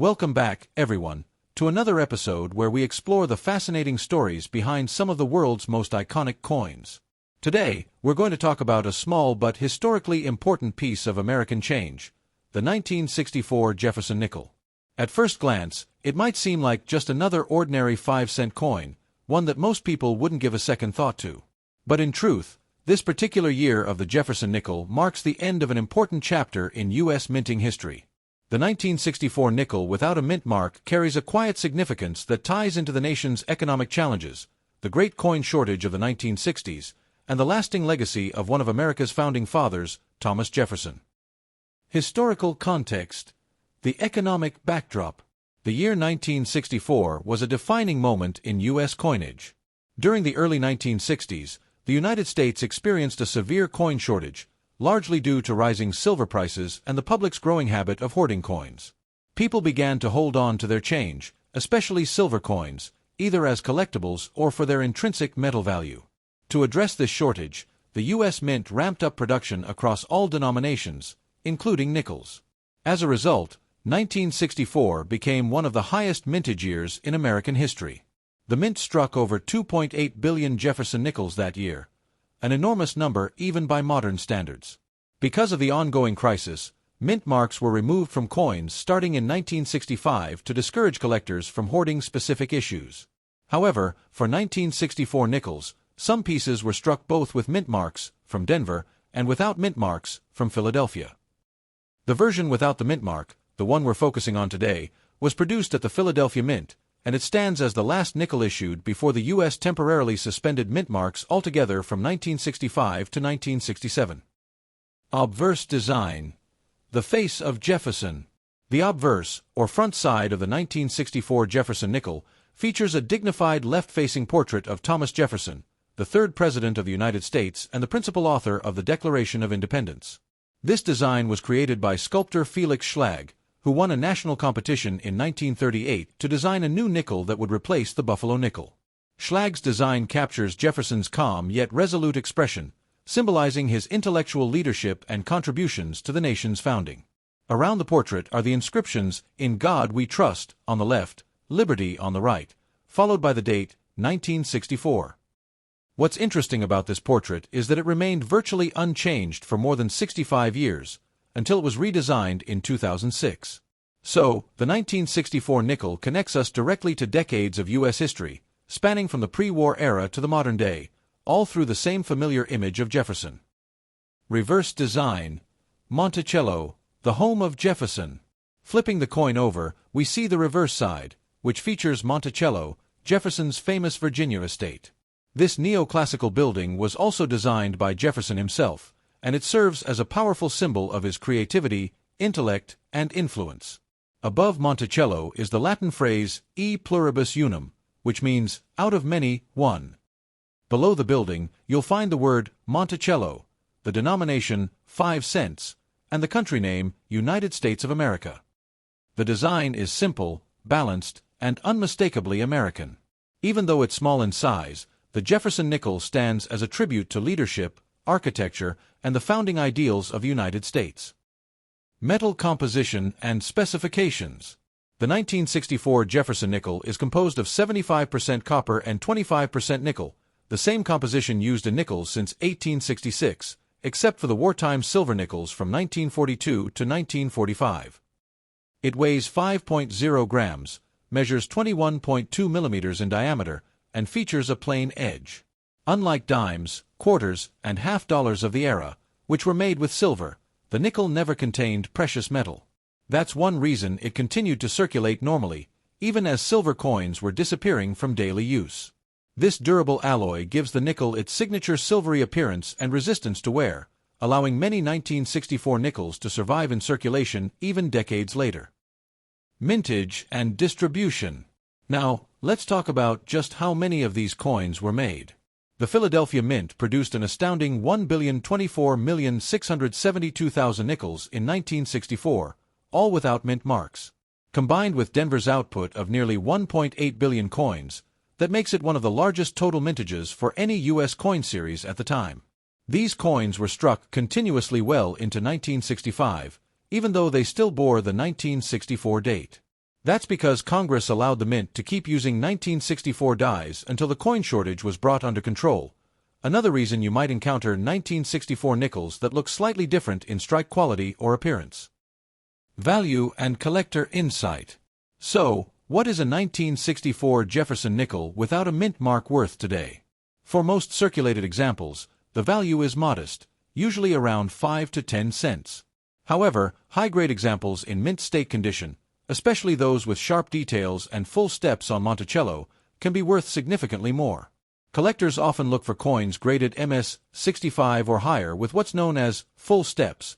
Welcome back, everyone, to another episode where we explore the fascinating stories behind some of the world's most iconic coins. Today, we're going to talk about a small but historically important piece of American change, the 1964 Jefferson nickel. At first glance, it might seem like just another ordinary 5-cent coin, one that most people wouldn't give a second thought to. But in truth, this particular year of the Jefferson nickel marks the end of an important chapter in U.S. minting history. The 1964 nickel without a mint mark carries a quiet significance that ties into the nation's economic challenges, the great coin shortage of the 1960s, and the lasting legacy of one of America's founding fathers, Thomas Jefferson. Historical context. The economic backdrop. The year 1964 was a defining moment in U.S. coinage. During the early 1960s, the United States experienced a severe coin shortage, largely due to rising silver prices and the public's growing habit of hoarding coins. People began to hold on to their change, especially silver coins, either as collectibles or for their intrinsic metal value. To address this shortage, the U.S. Mint ramped up production across all denominations, including nickels. As a result, 1964 became one of the highest mintage years in American history. The mint struck over 2.8 billion Jefferson nickels that year, an enormous number even by modern standards. Because of the ongoing crisis, mint marks were removed from coins starting in 1965 to discourage collectors from hoarding specific issues. However, for 1964 nickels, some pieces were struck both with mint marks, from Denver, and without mint marks, from Philadelphia. The version without the mint mark, the one we're focusing on today, was produced at the Philadelphia Mint, and it stands as the last nickel issued before the U.S. temporarily suspended mint marks altogether from 1965 to 1967. Obverse design. The face of Jefferson. The obverse, or front side of the 1964 Jefferson nickel, features a dignified left-facing portrait of Thomas Jefferson, the third President of the United States and the principal author of the Declaration of Independence. This design was created by sculptor Felix Schlag, who won a national competition in 1938 to design a new nickel that would replace the Buffalo nickel. Schlag's design captures Jefferson's calm yet resolute expression, symbolizing his intellectual leadership and contributions to the nation's founding. Around the portrait are the inscriptions, "In God We Trust," on the left, "Liberty" on the right, followed by the date, 1964. What's interesting about this portrait is that it remained virtually unchanged for more than 65 years, until it was redesigned in 2006. So, the 1964 nickel connects us directly to decades of U.S. history, spanning from the pre-war era to the modern day, all through the same familiar image of Jefferson. Reverse design. Monticello, the home of Jefferson. Flipping the coin over, we see the reverse side, which features Monticello, Jefferson's famous Virginia estate. This neoclassical building was also designed by Jefferson himself, and it serves as a powerful symbol of his creativity, intellect, and influence. Above Monticello is the Latin phrase, e pluribus unum, which means, out of many, one. Below the building, you'll find the word Monticello, the denomination, 5 cents, and the country name, United States of America. The design is simple, balanced, and unmistakably American. Even though it's small in size, the Jefferson nickel stands as a tribute to leadership, architecture, and the founding ideals of the United States. Metal composition and specifications. The 1964 Jefferson nickel is composed of 75% copper and 25% nickel, the same composition used in nickels since 1866, except for the wartime silver nickels from 1942 to 1945. It weighs 5.0 grams, measures 21.2 millimeters in diameter, and features a plain edge. Unlike dimes, quarters, and half dollars of the era, which were made with silver, the nickel never contained precious metal. That's one reason it continued to circulate normally, even as silver coins were disappearing from daily use. This durable alloy gives the nickel its signature silvery appearance and resistance to wear, allowing many 1964 nickels to survive in circulation even decades later. Mintage and distribution. Now, let's talk about just how many of these coins were made. The Philadelphia Mint produced an astounding 1,024,672,000 nickels in 1964, all without mint marks. Combined with Denver's output of nearly 1.8 billion coins, that makes it one of the largest total mintages for any U.S. coin series at the time. These coins were struck continuously well into 1965, even though they still bore the 1964 date. That's because Congress allowed the mint to keep using 1964 dies until the coin shortage was brought under control. Another reason you might encounter 1964 nickels that look slightly different in strike quality or appearance. Value and collector insight. So, what is a 1964 Jefferson nickel without a mint mark worth today? For most circulated examples, the value is modest, usually around 5 to 10 cents. However, high-grade examples in mint state condition, especially those with sharp details and full steps on Monticello, can be worth significantly more. Collectors often look for coins graded MS-65 or higher with what's known as full steps,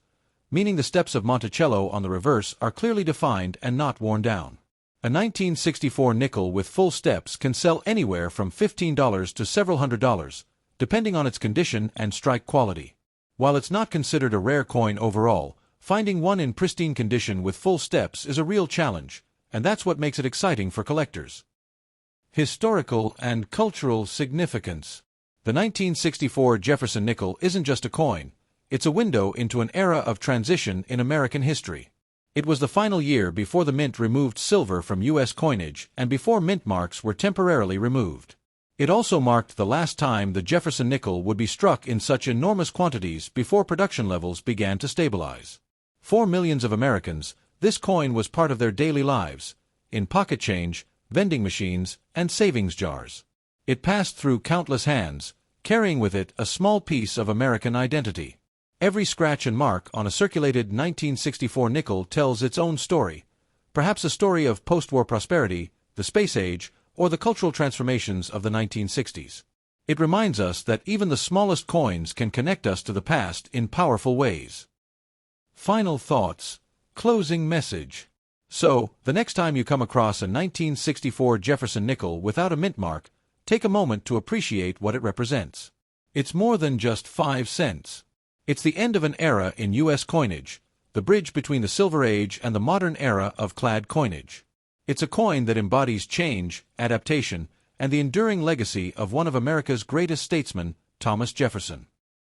meaning the steps of Monticello on the reverse are clearly defined and not worn down. A 1964 nickel with full steps can sell anywhere from $15 to several $100s, depending on its condition and strike quality. While it's not considered a rare coin overall, finding one in pristine condition with full steps is a real challenge, and that's what makes it exciting for collectors. Historical and cultural significance. The 1964 Jefferson nickel isn't just a coin, it's a window into an era of transition in American history. It was the final year before the mint removed silver from U.S. coinage and before mint marks were temporarily removed. It also marked the last time the Jefferson nickel would be struck in such enormous quantities before production levels began to stabilize. For millions of Americans, this coin was part of their daily lives, in pocket change, vending machines, and savings jars. It passed through countless hands, carrying with it a small piece of American identity. Every scratch and mark on a circulated 1964 nickel tells its own story, perhaps a story of post-war prosperity, the space age, or the cultural transformations of the 1960s. It reminds us that even the smallest coins can connect us to the past in powerful ways. Final thoughts. Closing message. So, the next time you come across a 1964 Jefferson nickel without a mint mark, take a moment to appreciate what it represents. It's more than just 5 cents. It's the end of an era in U.S. coinage, the bridge between the Silver Age and the modern era of clad coinage. It's a coin that embodies change, adaptation, and the enduring legacy of one of America's greatest statesmen, Thomas Jefferson.